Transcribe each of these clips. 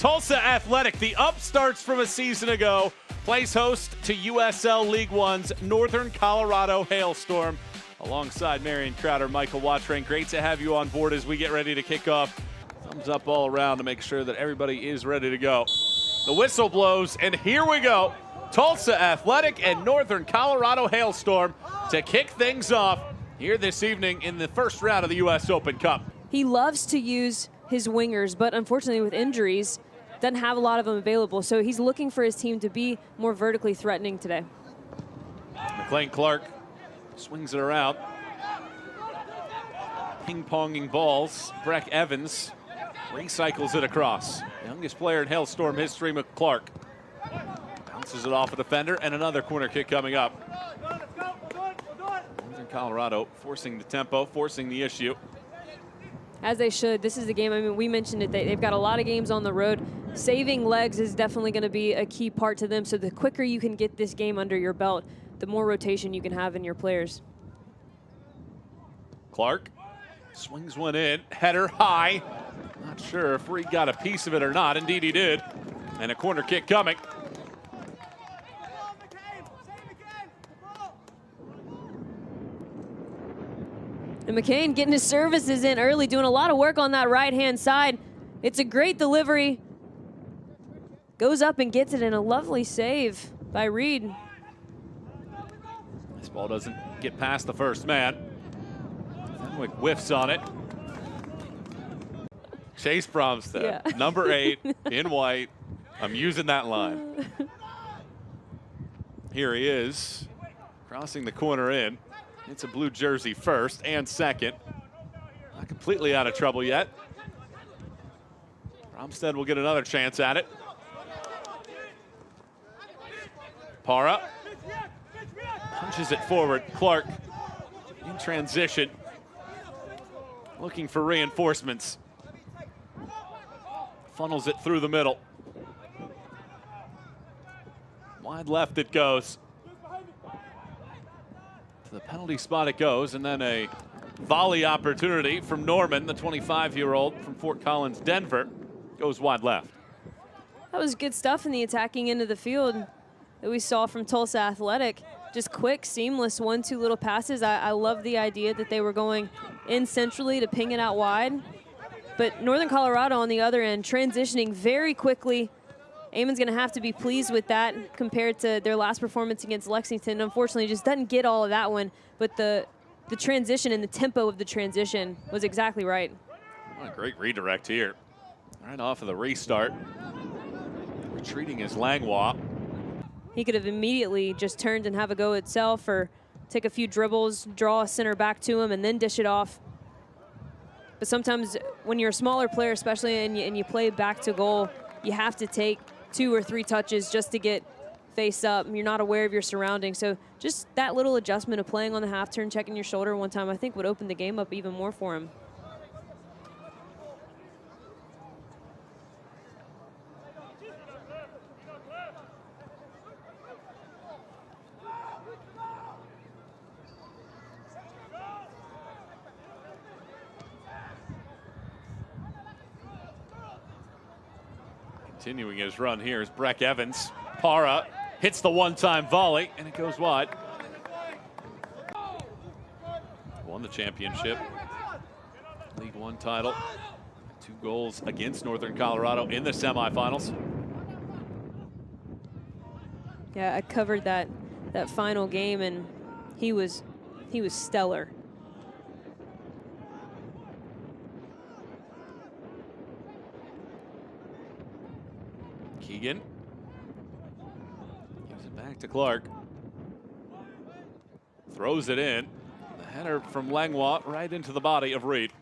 Tulsa Athletic, the upstarts from a season ago, plays host to USL League One's Northern Colorado Hailstorm. Alongside Marion Crowder, Michael Watrain, great to have you on board as we get ready to kick off. Thumbs up all around to make sure that everybody is ready to go. The whistle blows, and here we go. Tulsa Athletic and Northern Colorado Hailstorm to kick things off here this evening in the first round of the U.S. Open Cup. He loves to use his wingers, but unfortunately with injuries, doesn't have a lot of them available. So he's looking for his team to be more vertically threatening today. McLean Clark swings it around. Ping-ponging balls. Breck Evans recycles it across. Youngest player in Hailstorm history, McClark. Bounces it off a defender, and another corner kick coming up. Northern Colorado forcing the tempo, forcing the issue. As they should. This is the game, I mean, we mentioned it, they've got a lot of games on the road. Saving legs is definitely going to be a key part to them, so the quicker you can get this game under your belt, the more rotation you can have in your players. Clark swings one in, header high. Not sure if Reed got a piece of it or not. Indeed he did. And a corner kick coming. And McCain getting his services in early, doing a lot of work on that right-hand side. It's a great delivery. Goes up and gets it in a lovely save by Reed. This ball doesn't get past the first man. Fenwick whiffs on it. Chase Bromstead, Yeah. number 8 in white. I'm using that line. Here he is, crossing the corner in. It's a blue jersey first and second. Not completely out of trouble yet. Bromstead will get another chance at it. Para punches it forward. Clark in transition, looking for reinforcements. Funnels it through the middle. Wide left it goes. To the penalty spot it goes, and then a volley opportunity from Norman, the 25-year-old from Fort Collins, Denver, goes wide left. That was good stuff in the attacking end of the field that we saw from Tulsa Athletic. Just quick, seamless 1-2 little passes. I love the idea that they were going in centrally to ping it out wide. But Northern Colorado on the other end, transitioning very quickly. Eamon's going to have to be pleased with that compared to their last performance against Lexington. Unfortunately, just doesn't get all of that one, but the transition and the tempo of the transition was exactly right. What a great redirect here. Right off of the restart. Retreating is Langlois. He could have immediately just turned and have a go itself, or take a few dribbles, draw a center back to him, and then dish it off. But sometimes when you're a smaller player, especially, and you play back to goal, you have to take 2 or 3 touches just to get face up. You're not aware of your surroundings. So just that little adjustment of playing on the half turn, checking your shoulder one time, I think would open the game up even more for him. Continuing his run here is Breck Evans. Para hits the one-time volley, and it goes wide. Won the championship. League One title. 2 goals against Northern Colorado in the semifinals. Yeah, I covered that final game, and he was stellar. Keegan gives it back to Clark. Throws it in. The header from Langlois right into the body of Reed.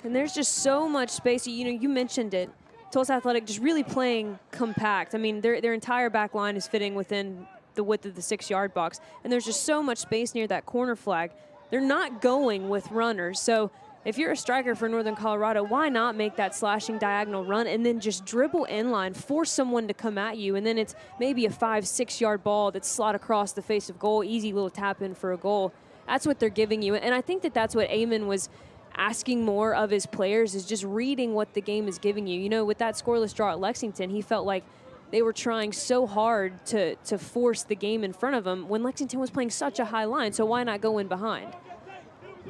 And there's just so much space. You know, you mentioned it. Tulsa Athletic just really playing compact. I mean, their entire back line is fitting within the width of the 6-yard box. And there's just so much space near that corner flag. They're not going with runners. So if you're a striker for Northern Colorado, why not make that slashing diagonal run and then just dribble inline, force someone to come at you, and then it's maybe a 5-6 yard ball that's slot across the face of goal, easy little tap in for a goal. That's what they're giving you. And I think that that's what Eamon was asking more of his players, is just reading what the game is giving you. You know, with that scoreless draw at Lexington, he felt like they were trying so hard to force the game in front of him when Lexington was playing such a high line, so why not go in behind?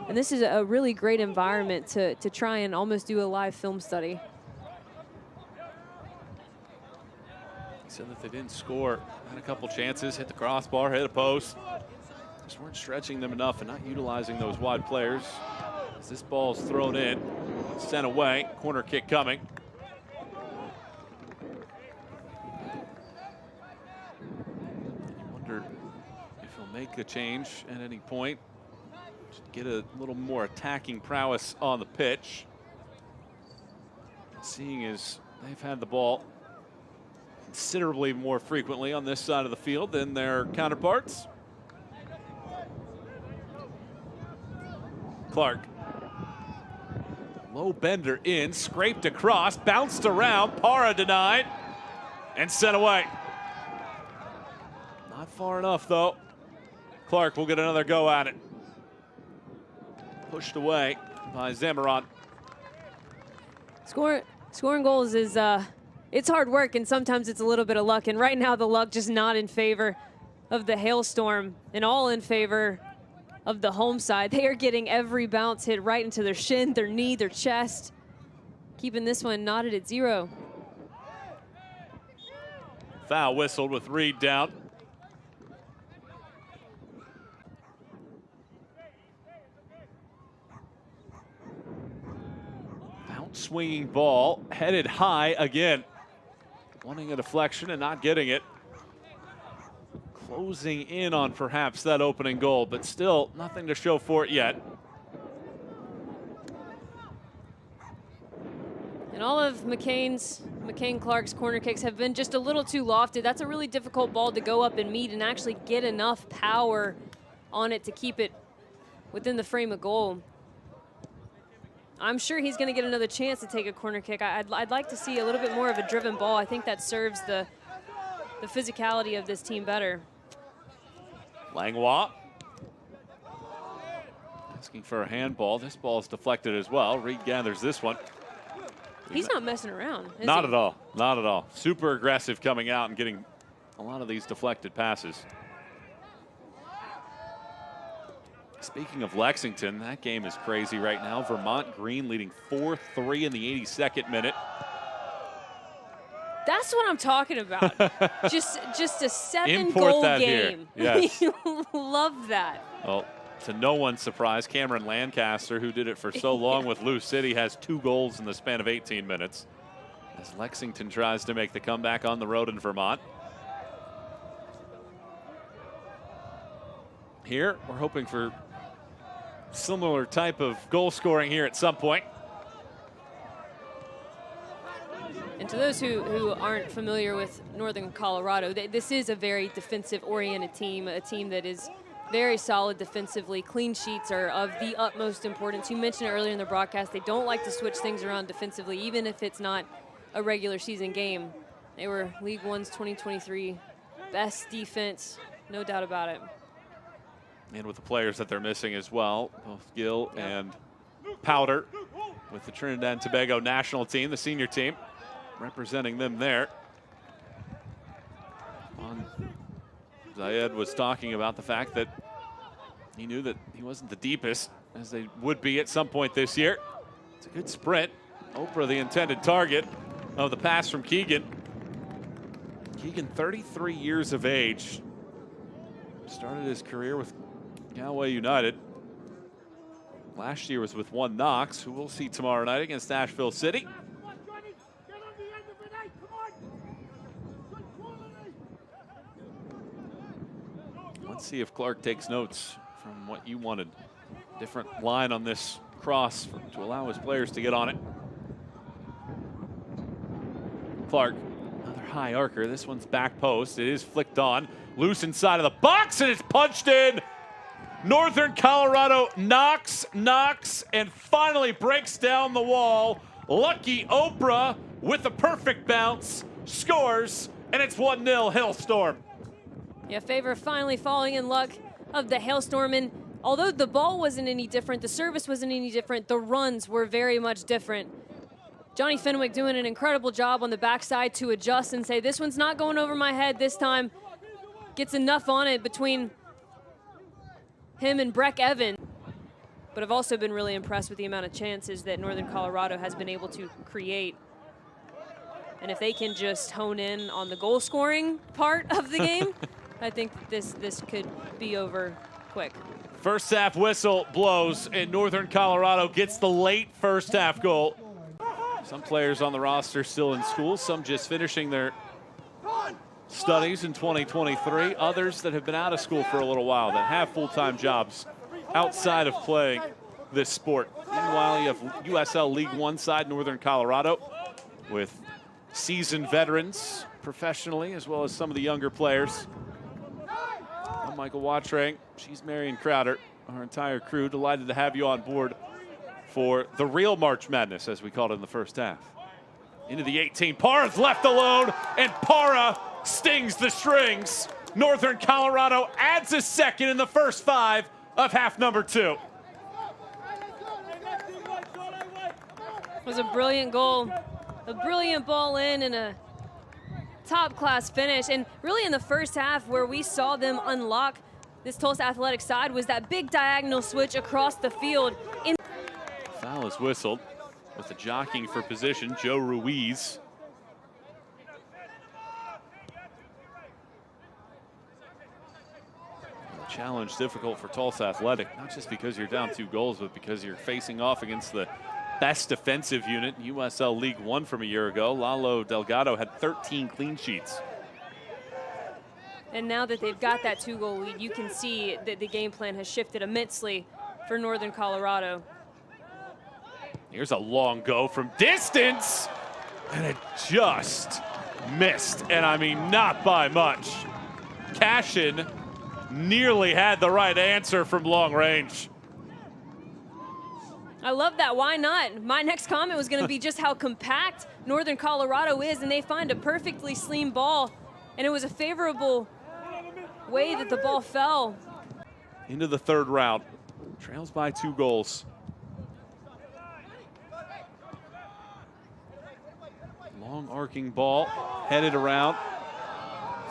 And this is a really great environment to try and almost do a live film study. He said that they didn't score. Had a couple chances, hit the crossbar, hit a post. Just weren't stretching them enough and not utilizing those wide players. As this ball's thrown in, sent away, corner kick coming. You wonder if he'll make a change at any point. Just get a little more attacking prowess on the pitch. Seeing as they've had the ball considerably more frequently on this side of the field than their counterparts. Clark. Low bender in, scraped across, bounced around, Para denied, and sent away. Not far enough though. Clark will get another go at it. Pushed away by Zamaron. Scoring goals is it's hard work, and sometimes it's a little bit of luck. And right now the luck just not in favor of the Hailstorm and all in favor of the home side. They are getting every bounce hit right into their shin, their knee, their chest, keeping this one knotted at 0. Foul whistled with Reed down. Bounce swinging ball, headed high again. Wanting a deflection and not getting it. Closing in on perhaps that opening goal, but still nothing to show for it yet. And all of McCain Clark's corner kicks have been just a little too lofted. That's a really difficult ball to go up and meet and actually get enough power on it to keep it within the frame of goal. I'm sure he's going to get another chance to take a corner kick. I'd like to see a little bit more of a driven ball. I think that serves the physicality of this team better. Langlois asking for a handball. This ball is deflected as well. Reed gathers this one. He's not messing around, is Not he? at all. Not at all. Super aggressive coming out and getting a lot of these deflected passes. Speaking of Lexington, that game is crazy right now. Vermont Green leading 4-3 in the 82nd minute. That's what I'm talking about. just a 7-goal game. Yes. Love that. Well, to no one's surprise, Cameron Lancaster, who did it for so long with Lou City, has 2 goals in the span of 18 minutes. As Lexington tries to make the comeback on the road in Vermont. Here, we're hoping for similar type of goal scoring here at some point. And to those who aren't familiar with Northern Colorado, this is a very defensive-oriented team, a team that is very solid defensively. Clean sheets are of the utmost importance. You mentioned earlier in the broadcast, they don't like to switch things around defensively, even if it's not a regular season game. They were League One's 2023 best defense, no doubt about it. And with the players that they're missing as well, both Gill and Powder with the Trinidad and Tobago national team, the senior team, representing them there. Zayed was talking about the fact that he knew that he wasn't the deepest, as they would be at some point this year. It's a good sprint. Oprah, the intended target of the pass from Keegan. Keegan, 33 years of age. Started his career with Galway United. Last year was with One Knox, who we'll see tomorrow night against Asheville City. Let's see if Clark takes notes from what you wanted. Different line on this cross to allow his players to get on it. Clark, another high arcer. This one's back post. It is flicked on. Loose inside of the box, and it's punched in. Northern Colorado knocks, and finally breaks down the wall. Lucky Oprah with a perfect bounce, scores, and it's 1-0 Hailstorm. Yeah, favor finally falling in luck of the Hailstorm. And although the ball wasn't any different, the service wasn't any different, the runs were very much different. Johnny Fenwick doing an incredible job on the backside to adjust and say, this one's not going over my head this time. Gets enough on it between him and Breck Evans. But I've also been really impressed with the amount of chances that Northern Colorado has been able to create. And if they can just hone in on the goal scoring part of the game, I think this could be over quick. First half whistle blows, and Northern Colorado gets the late first half goal. Some players on the roster still in school, some just finishing their studies in 2023, others that have been out of school for a little while that have full-time jobs outside of playing this sport. Meanwhile, you have USL League One side Northern Colorado with seasoned veterans professionally, as well as some of the younger players. I'm Michael Wattrang, she's Marion Crowder, our entire crew. Delighted to have you on board for the real March Madness, as we called it in the first half. Into the 18, Parra's left alone, and Parra stings the strings. Northern Colorado adds a second in the first 5 of half number 2. It was a brilliant goal, a brilliant ball in, and a top-class finish. And really in the first half, where we saw them unlock this Tulsa Athletic side, was that big diagonal switch across the field. Foul is whistled with the jockeying for position, Joe Ruiz. The challenge difficult for Tulsa Athletic, not just because you're down 2 goals, but because you're facing off against the best defensive unit in USL League One from a year ago. Lalo Delgado had 13 clean sheets. And now that they've got that 2-goal lead, you can see that the game plan has shifted immensely for Northern Colorado. Here's a long go from distance, and it just missed, and I mean not by much. Cashin nearly had the right answer from long range. I love that. Why not? My next comment was going to be just how compact Northern Colorado is, and they find a perfectly slim ball, and it was a favorable way that the ball fell. Into the third round, trails by 2 goals. Long arcing ball, headed around.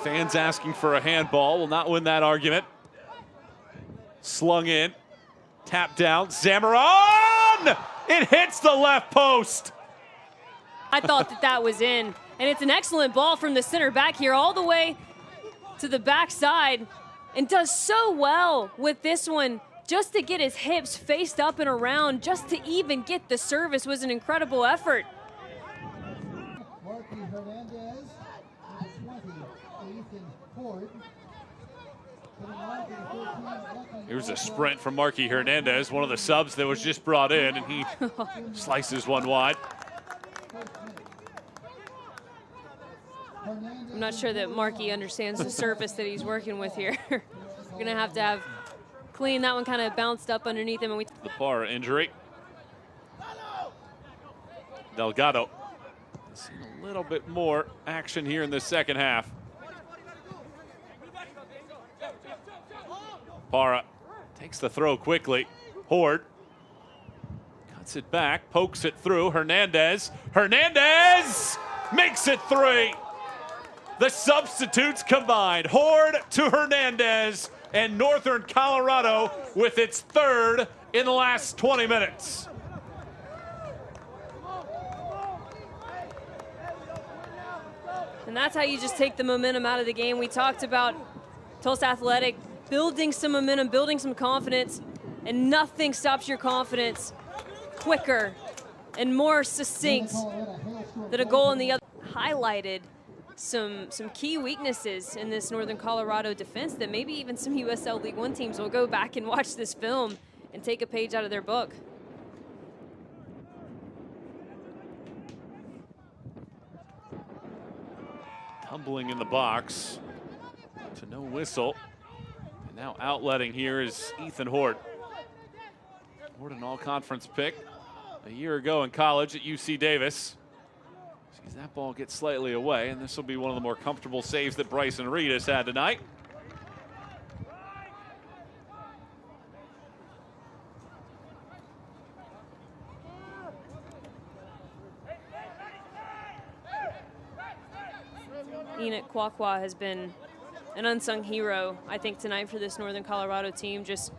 Fans asking for a handball, will not win that argument. Slung in, tapped down, Zamaron! It hits the left post. I thought that was in, and it's an excellent ball from the center back here all the way to the backside, and does so well with this one. Just to get his hips faced up and around, just to even get the service was an incredible effort. Here's a sprint from Marky Hernandez, one of the subs that was just brought in, and he slices one wide. I'm not sure that Marky understands the surface that he's working with here. We're gonna have to have clean that one, kind of bounced up underneath him. And the Parra injury. Delgado. Seen a little bit more action here in the second half. Parra takes the throw quickly. Horde cuts it back, pokes it through. Hernandez. Hernandez makes it 3. The substitutes combined. Horde to Hernandez, and Northern Colorado with its 3rd in the last 20 minutes. And that's how you just take the momentum out of the game. We talked about Tulsa Athletic building some momentum, building some confidence, and nothing stops your confidence quicker and more succinct than a goal in the other. Highlighted some key weaknesses in this Northern Colorado defense that maybe even some USL League One teams will go back and watch this film and take a page out of their book. Tumbling in the box to no whistle. And now outletting here is Ethan Horde. Horde, an all-conference pick a year ago in college at UC Davis. Sees that ball get slightly away, and this will be one of the more comfortable saves that Bryson Reed has had tonight. Enoch Kwakwa has been an unsung hero, I think, tonight for this Northern Colorado team, just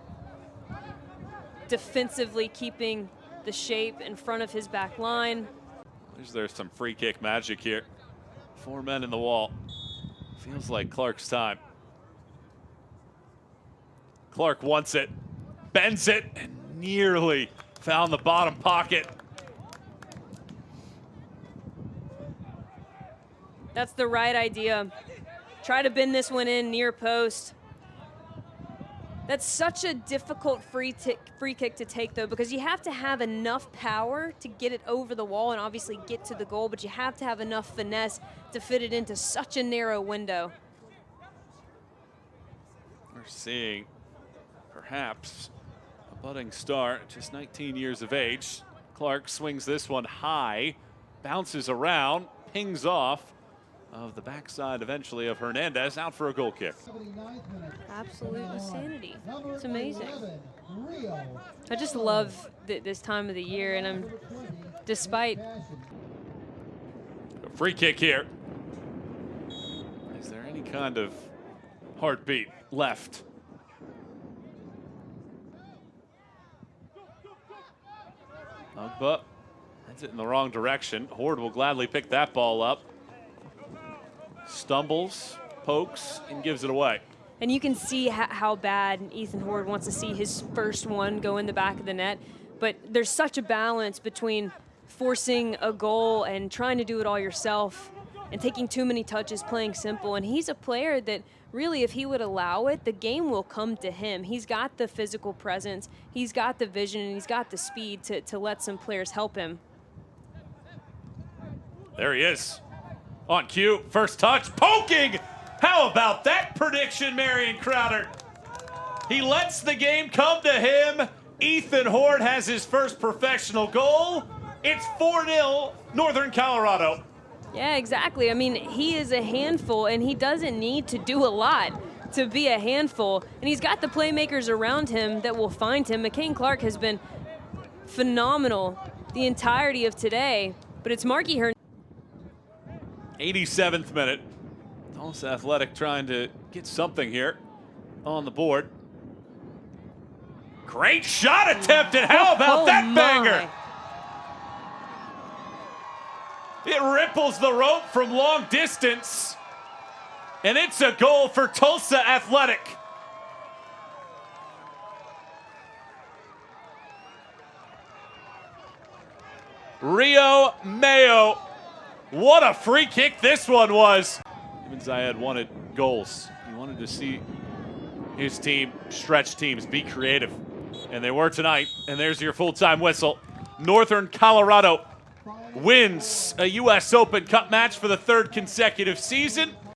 defensively keeping the shape in front of his back line. There's some free kick magic here. 4 men in the wall. Feels like Clark's time. Clark wants it, bends it, and nearly found the bottom pocket. That's the right idea. Try to bend this one in near post. That's such a difficult free kick to take, though, because you have to have enough power to get it over the wall and obviously get to the goal, but you have to have enough finesse to fit it into such a narrow window. We're seeing perhaps a budding star, just 19 years of age. Clark swings this one high, bounces around, pings off of the backside eventually of Hernandez, out for a goal kick. Absolute insanity. It's amazing. I just love this time of the year, and despite a free kick here. Is there any kind of heartbeat left? Ugba heads it in the wrong direction. Horde will gladly pick that ball up. Stumbles, pokes, and gives it away. And you can see how bad Ethan Horde wants to see his first one go in the back of the net. But there's such a balance between forcing a goal and trying to do it all yourself and taking too many touches, playing simple. And he's a player that really, if he would allow it, the game will come to him. He's got the physical presence, he's got the vision, and he's got the speed to let some players help him. There he is. On cue, first touch, poking! How about that prediction, Marion Crowder? He lets the game come to him. Ethan Horde has his first professional goal. It's 4-0 Northern Colorado. Yeah, exactly. I mean, he is a handful, and he doesn't need to do a lot to be a handful. And he's got the playmakers around him that will find him. McCain Clark has been phenomenal the entirety of today, but it's Marky Hernandez. 87th minute. Tulsa Athletic trying to get something here on the board. Great shot attempted. How about that banger? It ripples the rope from long distance, and it's a goal for Tulsa Athletic. Rio Mayo. What a free kick this one was. Ibn Zayed wanted goals. He wanted to see his team, stretch teams, be creative. And they were tonight. And there's your full-time whistle. Northern Colorado wins a U.S. Open Cup match for the third consecutive season.